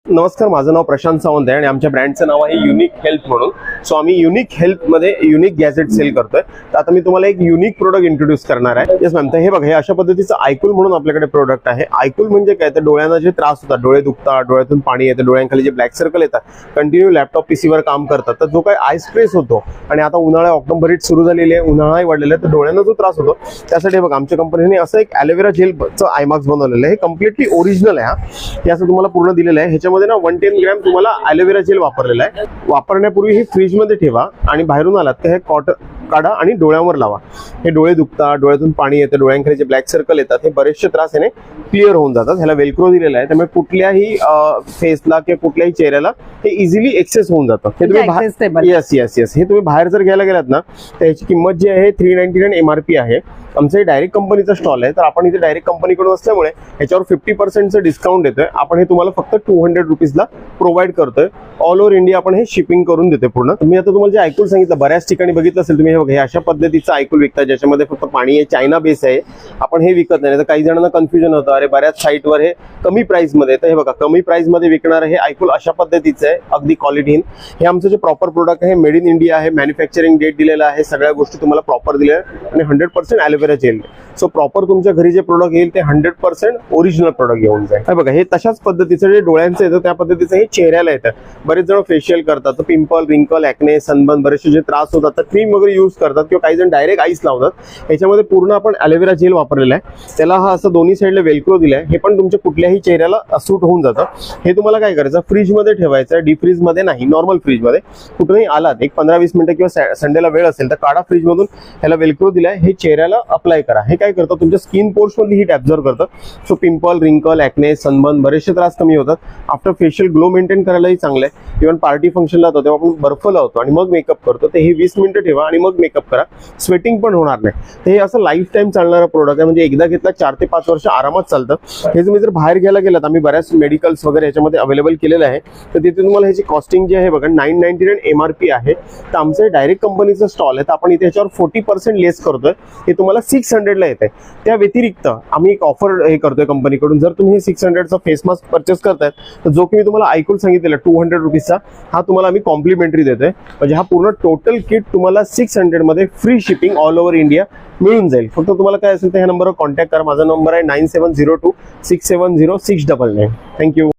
नमस्कार, माझं नाव प्रशांत सावंत आहे आणि आमच्या ब्रँडचं नाव आहे युनिक हेल्थ म्हणून. सो आम्ही युनिक हेल्थमध्ये युनिक गॅजेट सेल करतोय. तर आता मी तुम्हाला एक युनिक प्रोडक्ट इंट्रोड्यूस करणार आहे. Yes ma'am. तर हे बघा, हे अशा पद्धतीचं आयकूल म्हणून आपल्याकडे प्रोडक्ट आहे. आयकूल म्हणजे काय, तर डोळ्यांना जे त्रास होतात, डोळे दुखतात, डोळ्यातून पाणी येतं, डोळ्यांखाली जे ब्लॅक सर्कल येतात, कंटिन्यू लॅपटॉप पीसीवर काम करतात, तर जो काही आय स्ट्रेस होतो आणि आता उन्हाळा ऑक्टोबर हिट सुरू झालेली आहे, उन्हाळाही वाढलेला आहे, तर डोळ्यांना जो त्रास होतो त्यासाठी बघा आमच्या कंपनीने असं एक ॲलोवेरा जेलचं आय मास्क बनवलेलं आहे. हे कम्प्लिटली ओरिजिनल आहे. हे असं तुम्हाला पूर्ण दिलेलं आहे. ह्याच्यामध्ये ना 110 ग्रॅम तुम्हाला ॲलोवेरा जेल वापरलेला आहे. वापरण्यापूर्वी हे फ्रीजमध्ये ठेवा आणि बाहेरून आलात तर हे कॉटन काढा आणि डोळ्यांवर लावा. हे डोळे दुखतात, डोळ्यातून पाणी येतं, डोळ्यांखाली जे ब्लॅक सर्कल येतात, हे बरेचसे त्रास याने क्लिअर होऊन जातात. ह्याला वेल्क्रो दिलेला आहे, त्यामुळे कुठल्याही फेसला किंवा कुठल्याही चेहऱ्याला हे इझिली एक्सेस होऊन जातं. हे तुम्ही येस हे तुम्ही बाहेर जर घ्यायला गेलात ना, तर ह्याची किंमत जी आहे 399 MRP आहे. आमचं डायरेक्ट कंपनीचा स्टॉल आहे, तर आपण इथे डायरेक्ट कंपनीकडून असल्यामुळे ह्याच्यावर 50% डिस्काउंट देतोय. आपण हे तुम्हाला फक्त 200 रुपीजला प्रोव्हाइड करतोय. ऑल ओव्हर इंडिया आपण हे शिपिंग करून देतोय पूर्ण. तुम्ही आता तुम्हाला जे आयकूल सांगितलं, बऱ्याच ठिकाणी बघितलं असेल तुम्ही, हे बघा, हे अशा पद्धतीचं आयकूल विकतात ज्याच्यामध्ये फक्त पाणी आहे, चायना बेस आहे. आपण हे विकत नाही. तर काही जणांना कन्फ्युजन होतं, अरे बऱ्याच साईटवर हे कमी प्राइसमध्ये. तर हे बघा, कमी प्राइसमध्ये विकणारं हे आयकूल अशा पद्धतीचं आहे, अगदी क्वालिटीन. हे आमचं जे प्रॉपर प्रोडक्ट आहे, मेड इन इंडिया आहे, मॅन्युफॅक्चरिंग डेट दिलेला आहे, सगळ्या गोष्टी तुम्हाला प्रॉपर दिल्या आहे आणि 100% ॲलोवेरा जेल. सो प्रॉपर तुमच्या घरी जे प्रोडक्ट येईल ते 100% ओरिजिनल प्रोडक्ट घेऊन जाईल. हे बघा, हे तशाच पद्धतीचं जे डोळ्यांचं येतं त्या पद्धतीचं हे चेहऱ्याला येतं. बरेच जण फेशियल करतात, तर पिंपल, रिंकल, ॲक्ने, सनबर्न बरेचसे जे त्रास होतात, तर क्रीम वगैरे यूज करतात किंवा काही जण डायरेक्ट आईस लावतात. याच्यामध्ये पूर्ण आपण ॲलोवेरा जेल वापरलेला आहे. त्याला हा असं दोन्ही साईडला वेल्क्रो दिलाय. हे पण तुमच्या कुठल्याही चेहऱ्याला सूट होऊन जातं. हे तुम्हाला काय करायचं, फ्रीजमध्ये ठेवायचं, डीप फ्रीजमध्ये नाही, नॉर्मल फ्रीजमध्ये. कुठेही आलात, एक 15-20 मिनिटं किंवा संडेला वेळ असेल तर काढा फ्रीजमधून. ह्याला वेल्क्रो दिलाय, हे चेहऱ्याला अप्लाय करा. हे काय करतं, तुमच्या स्किन पोर्स मधली हीट ऍब्झॉर्ब करतं. सो पिंपल, रिंकल, ॲक्ने, सनबर्न बरेचसे त्रास कमी होतात. आफ्टर फेशियल ग्लो मेंटेन करायलाही चांगलं आहे. इव्हन पार्टी फंक्शनला जातो तेव्हा आपण बर्फ लावतो आणि मग मेकअप करतो, तर हे 20 मिनिटं ठेवा आणि मग मेकअप करा. स्वेटिंग पण होणार नाही. तर हे असं लाईफ टाईम चालणारं प्रोडक्ट आहे. म्हणजे एकदा घेतला 4 ते 5 वर्ष आरामात चालतं. हे तुम्ही जर बाहेर घ्यायला गेलात, आम्ही बऱ्याच मेडिकल्स वगैरे ह्याच्यामध्ये अवेलेबल केलेलं आहे, तर तिथे तुम्हाला ह्याची कॉस्टिंग जी आहे बघा 999 MRP आहे. तर आमचं डायरेक्ट कंपनीचं स्टॉल आहे, तर आपण इथे ह्याच्यावर 40% लेस करतोय. हे तुम्हाला 600ला येते. त्या व्यतिरिक्त आम्ही एक ऑफर हे करतोय कंपनीकडून. जर तुम्ही 600चा फेस मास्क परचेस करताय, तर जो की मी तुम्हाला आयकूल सांगितलेला 200 रुपीजचा, हा तुम्हाला आम्ही कॉम्प्लिमेंटरी देतोय. म्हणजे हा पूर्ण टोटल किट तुम्हाला 600 मध्ये free shipping all over India मिळून जाईल. फक्त तुम्हाला काय असेल तर ह्या नंबरवर कॉन्टॅक्ट करा. माझा नंबर आहे 9702670699. थँक्यू.